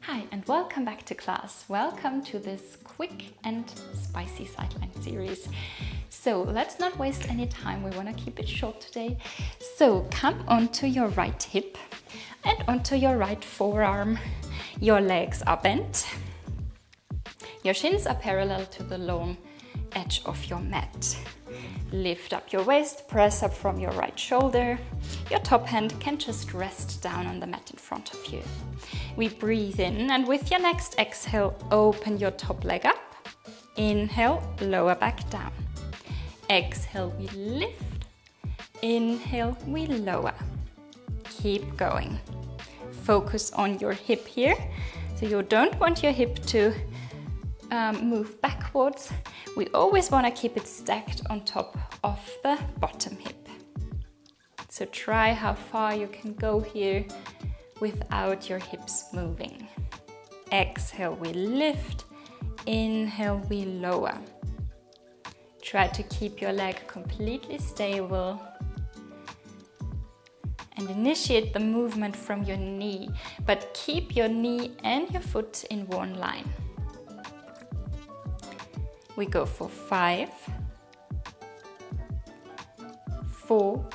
Hi and welcome back to class. Welcome to this quick and spicy sideline series. So let's not waste any time. We want to keep it short today. So come onto your right hip and onto your right forearm. Your legs are bent. Your shins are parallel to the long edge of your mat. Lift up your waist, press up from your right shoulder. Your top hand can just rest down on the mat in front of you. We breathe in, and with your next exhale, open your top leg up. Inhale, lower back down. Exhale, we lift. Inhale, we lower. Keep going. Focus on your hip here. So you don't want your hip to move backwards. We always want to keep it stacked on top of the bottom hip. So try how far you can go here without your hips moving. Exhale, we lift. Inhale, we lower. Try to keep your leg completely stable. And initiate the movement from your knee, but keep your knee and your foot in one line. We go for 5, 4,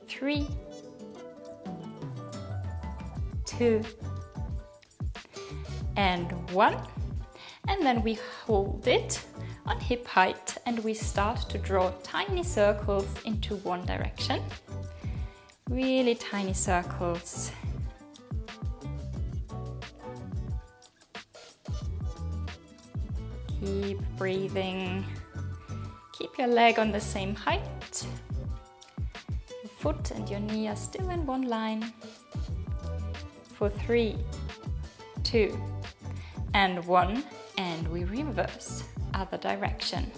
3, 2, and 1. And then we hold it on hip height and we start to draw tiny circles into one direction. Really tiny circles. Keep breathing. Keep your leg on the same height. Your foot and your knee are still in one line. For 3, 2, and 1. And we reverse. Other direction.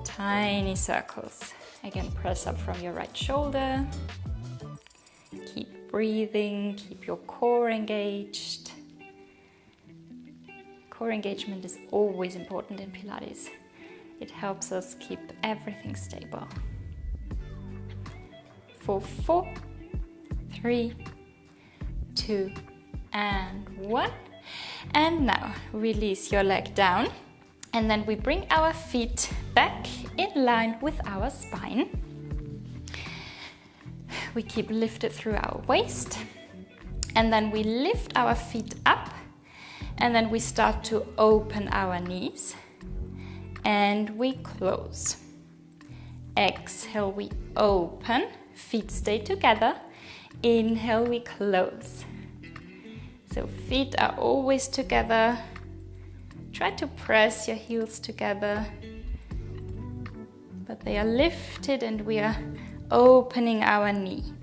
Tiny circles. Again, press up from your right shoulder. Keep breathing. Keep your core engaged. Core engagement is always important in Pilates. It helps us keep everything stable. For 4, 3, 2, and 1. And now release your leg down. And then we bring our feet back in line with our spine. We keep lifted through our waist. And then we lift our feet up. And then we start to open our knees and we close. Exhale, we open, feet stay together. Inhale, we close. So feet are always together. Try to press your heels together, but they are lifted and we are opening our knee.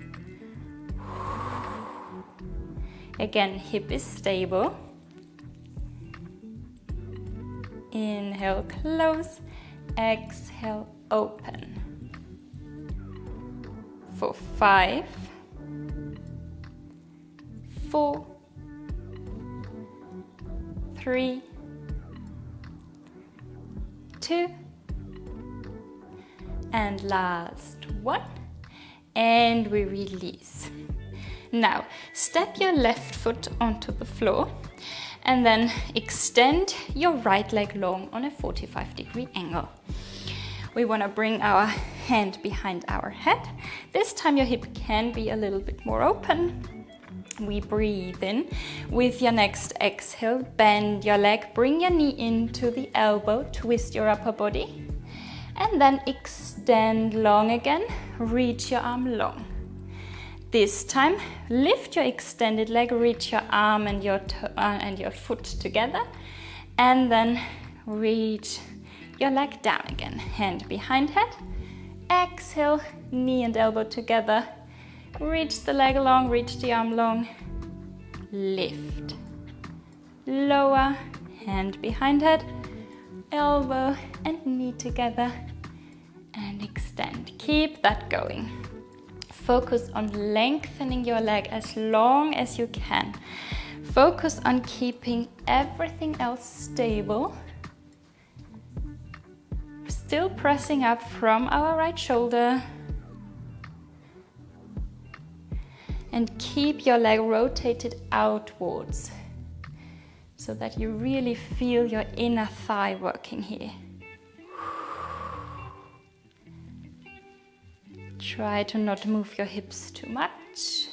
Again, hip is stable. Inhale, close. Exhale, open. For 5, 4, 3, 2, and last 1. And we release. Now, step your left foot onto the floor. And then extend your right leg long on a 45-degree angle. We want to bring our hand behind our head. This time your hip can be a little bit more open. We breathe in. With your next exhale, bend your leg, bring your knee into the elbow, twist your upper body. And then extend long again, reach your arm long. This time, lift your extended leg, reach your arm and your foot together, and then reach your leg down again. Hand behind head. Exhale, knee and elbow together. Reach the leg long, reach the arm long. Lift. Lower, hand behind head, elbow and knee together, and extend. Keep that going. Focus on lengthening your leg as long as you can. Focus on keeping everything else stable. Still pressing up from our right shoulder. And keep your leg rotated outwards so that you really feel your inner thigh working here. Try to not move your hips too much.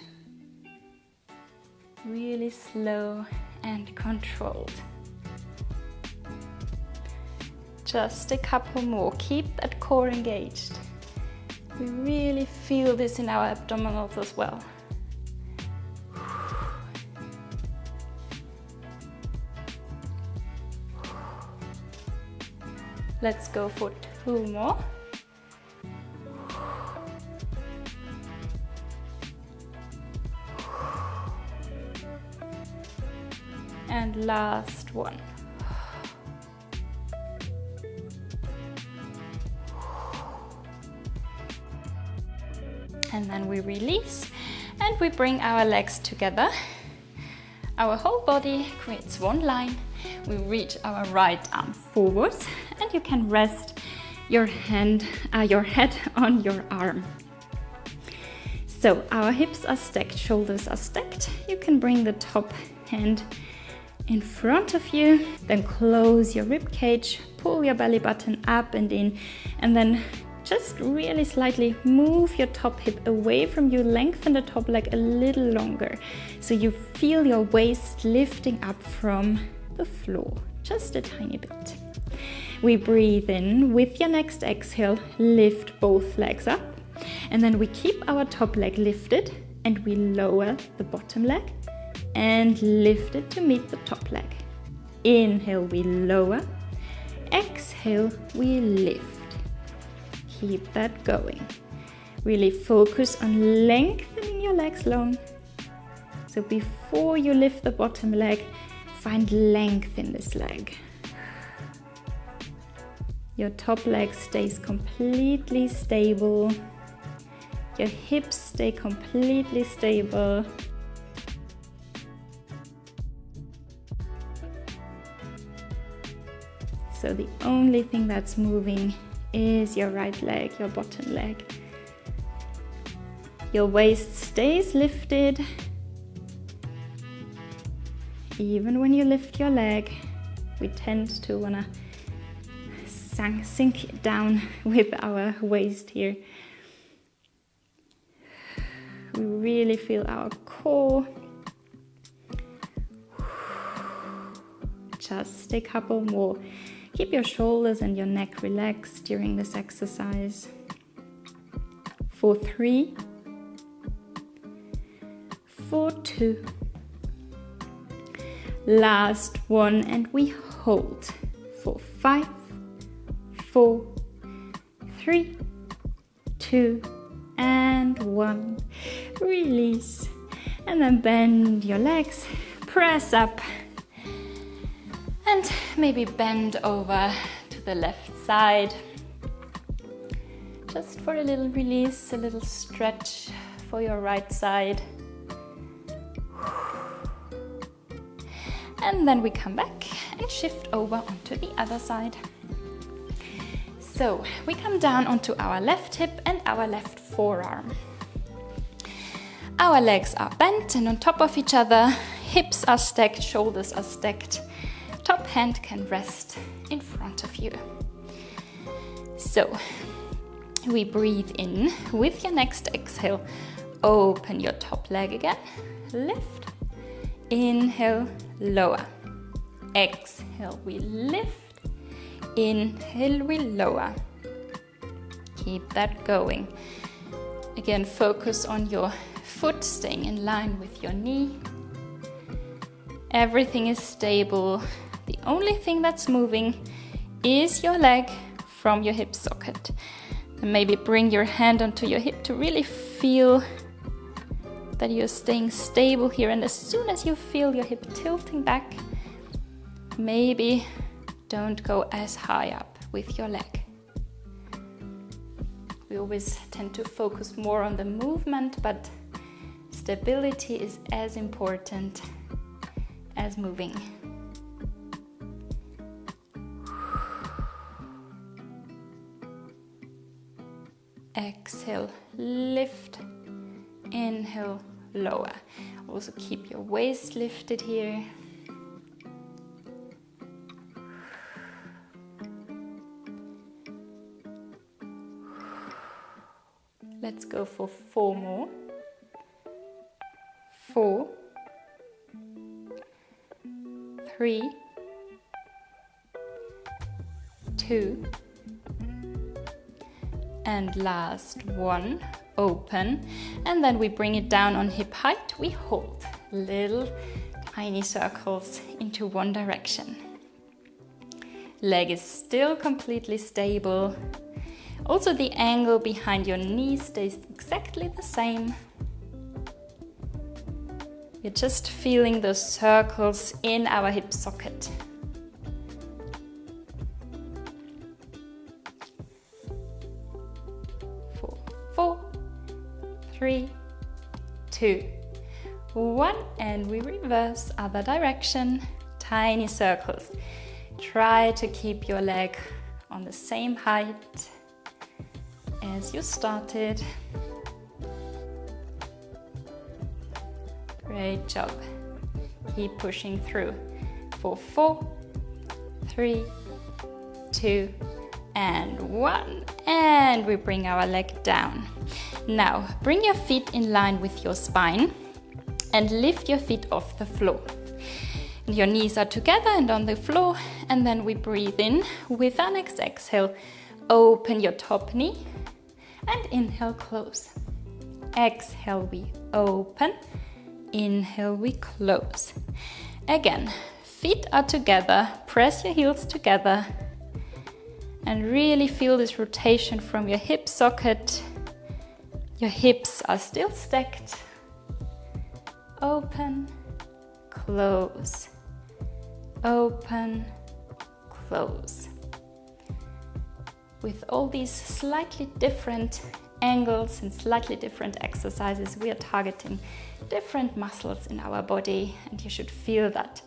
Really slow and controlled. Just a couple more. Keep that core engaged. We really feel this in our abdominals as well. Let's go for 2 more. And last one. And then we release and we bring our legs together. Our whole body creates one line. We reach our right arm forwards and you can rest your head on your arm. So our hips are stacked, shoulders are stacked. You can bring the top hand in front of you, then close your rib cage, pull your belly button up and in, and then just really slightly move your top hip away from you, lengthen the top leg a little longer so you feel your waist lifting up from the floor, just a tiny bit. We breathe in. With your next exhale, lift both legs up, and then we keep our top leg lifted and we lower the bottom leg and lift it to meet the top leg. Inhale, we lower. Exhale, we lift. Keep that going. Really focus on lengthening your legs long. So before you lift the bottom leg, find length in this leg. Your top leg stays completely stable. Your hips stay completely stable. So the only thing that's moving is your right leg, your bottom leg. Your waist stays lifted. Even when you lift your leg, we tend to want to sink down with our waist here. We really feel our core. Just a couple more. Keep your shoulders and your neck relaxed during this exercise. For 3, for 2. Last one, and we hold for 5, 4, 3, 2, and 1. Release. And then bend your legs, press up. And maybe bend over to the left side. Just for a little release, a little stretch for your right side. And then we come back and shift over onto the other side. So we come down onto our left hip and our left forearm. Our legs are bent and on top of each other. Hips are stacked, shoulders are stacked. Top hand can rest in front of you. So we breathe in. With your next exhale, open your top leg again. Lift. Inhale, lower. Exhale, we lift. Inhale, we lower. Keep that going. Again, focus on your foot staying in line with your knee. Everything is stable. The only thing that's moving is your leg from your hip socket. And maybe bring your hand onto your hip to really feel that you're staying stable here. And as soon as you feel your hip tilting back, maybe don't go as high up with your leg. We always tend to focus more on the movement, but stability is as important as moving. Exhale, lift. Inhale, lower. Also keep your waist lifted here. Let's go for 4 more. 4, 3, 2, and last 1, open, and then we bring it down on hip height. We hold little tiny circles into one direction. Leg is still completely stable. Also the angle behind your knee stays exactly the same. You're just feeling those circles in our hip socket. Four, 3, 2, 1, and we reverse other direction. Tiny circles. Try to keep your leg on the same height as you started. Great job. Keep pushing through. For 4, 3, 2, and 1. And we bring our leg down. Now, bring your feet in line with your spine and lift your feet off the floor. Your knees are together and on the floor, and then we breathe in. With our next exhale, open your top knee and inhale, close. Exhale, we open. Inhale, we close. Again, feet are together, press your heels together and really feel this rotation from your hip socket. Your hips are still stacked. Open, close. Open, close. With all these slightly different angles and slightly different exercises, we are targeting different muscles in our body, and you should feel that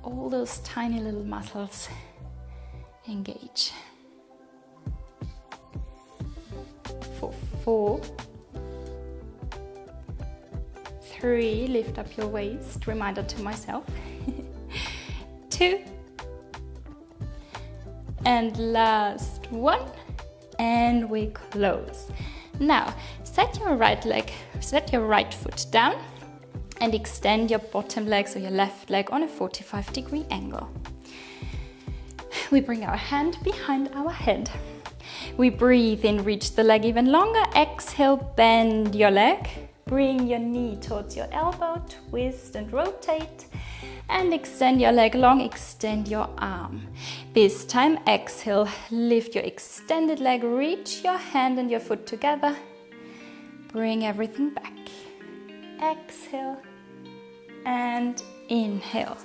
all those tiny little muscles engage. For 4, 3, lift up your waist, reminder to myself. 2, and last 1, and we close. Now, set your right foot down and extend your bottom leg, so your left leg, on a 45-degree angle. We bring our hand behind our head. We breathe in, reach the leg even longer. Exhale, bend your leg. Bring your knee towards your elbow, twist and rotate. And extend your leg long, extend your arm. This time, exhale, lift your extended leg, reach your hand and your foot together. Bring everything back. Exhale and inhale.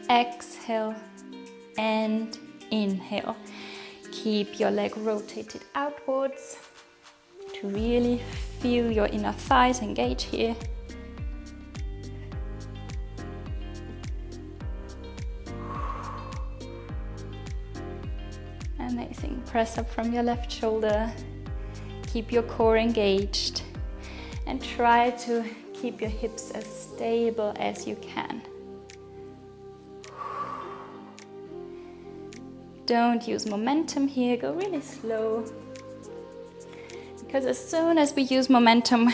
Exhale and inhale. Keep your leg rotated outwards to really feel your inner thighs engage here. Amazing. Press up from your left shoulder. Keep your core engaged and try to keep your hips as stable as you can. Don't use momentum here, go really slow. Because as soon as we use momentum,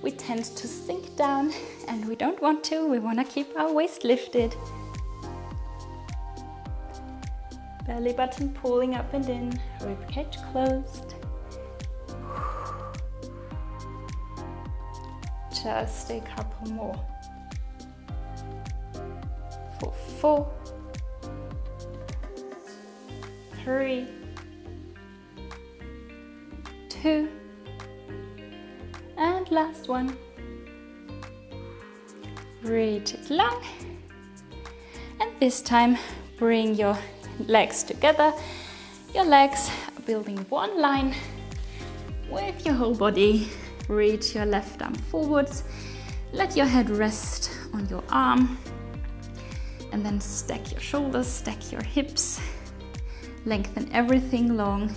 we tend to sink down, and we don't want to. We want to keep our waist lifted. Belly button pulling up and in, ribcage closed. Just a couple more. For 4, 3, 2, and last one. Reach it long, and this time bring your legs together. Your legs are building one line with your whole body. Reach your left arm forwards. Let your head rest on your arm. And then stack your shoulders, stack your hips. Lengthen everything long.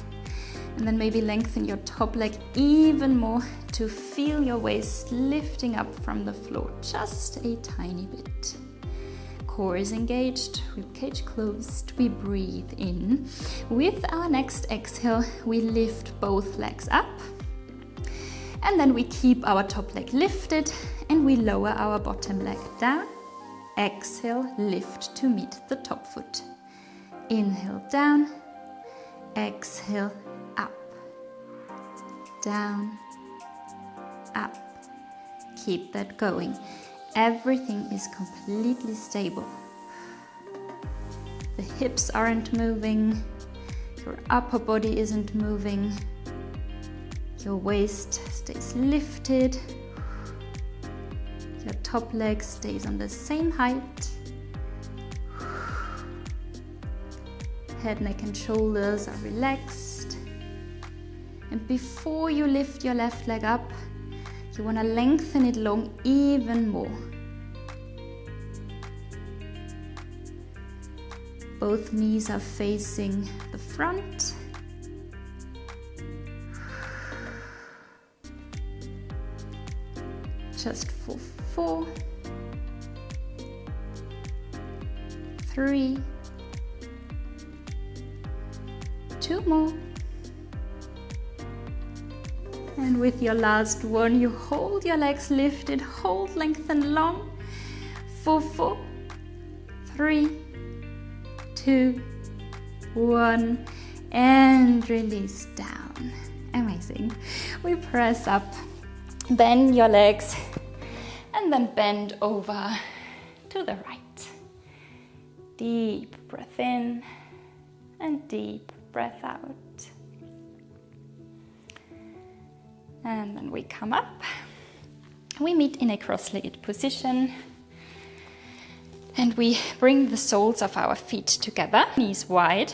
And then maybe lengthen your top leg even more to feel your waist lifting up from the floor just a tiny bit. Core is engaged, ribcage closed, we breathe in. With our next exhale, we lift both legs up. And then we keep our top leg lifted and we lower our bottom leg down. Exhale, lift to meet the top foot. Inhale, down. Exhale, up. Down, up. Keep that going. Everything is completely stable. The hips aren't moving. Your upper body isn't moving. Your waist stays lifted. Your top leg stays on the same height. Head, neck and shoulders are relaxed. And before you lift your left leg up, you want to lengthen it long even more. Both knees are facing the front. Just for 4, 3, 2 more. And with your last one, you hold your legs lifted, hold, lengthen long. 4, 4, 3, 2, 1, and release down. Amazing. We press up, bend your legs, and then bend over to the right. Deep breath in and deep breath out. And then we come up. We meet in a cross-legged position. And we bring the soles of our feet together, knees wide.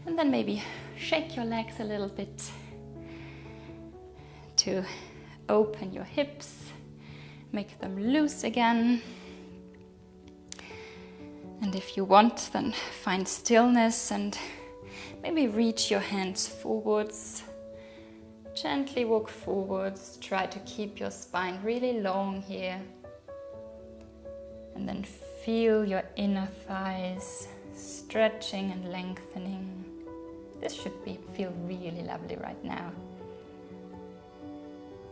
And then maybe shake your legs a little bit to open your hips, make them loose again. And if you want, then find stillness and maybe reach your hands forwards. Gently walk forwards, try to keep your spine really long here. And then feel your inner thighs stretching and lengthening. This should feel really lovely right now.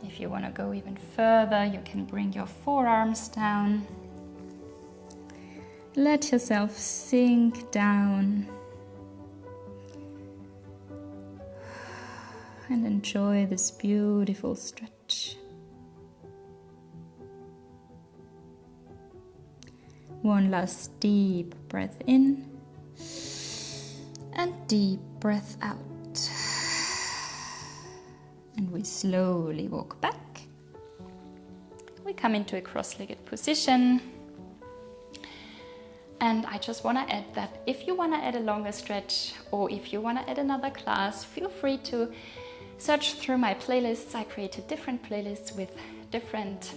If you want to go even further, you can bring your forearms down. Let yourself sink down. And enjoy this beautiful stretch. One last deep breath in and deep breath out. And we slowly walk back. We come into a cross-legged position. And I just want to add that if you want to add a longer stretch or if you want to add another class, feel free to search through my playlists. I created different playlists with different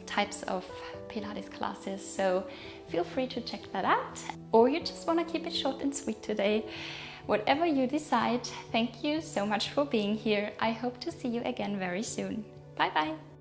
types of Pilates classes, so feel free to check that out. Or you just want to keep it short and sweet today. Whatever you decide, thank you so much for being here. I hope to see you again very soon. Bye bye.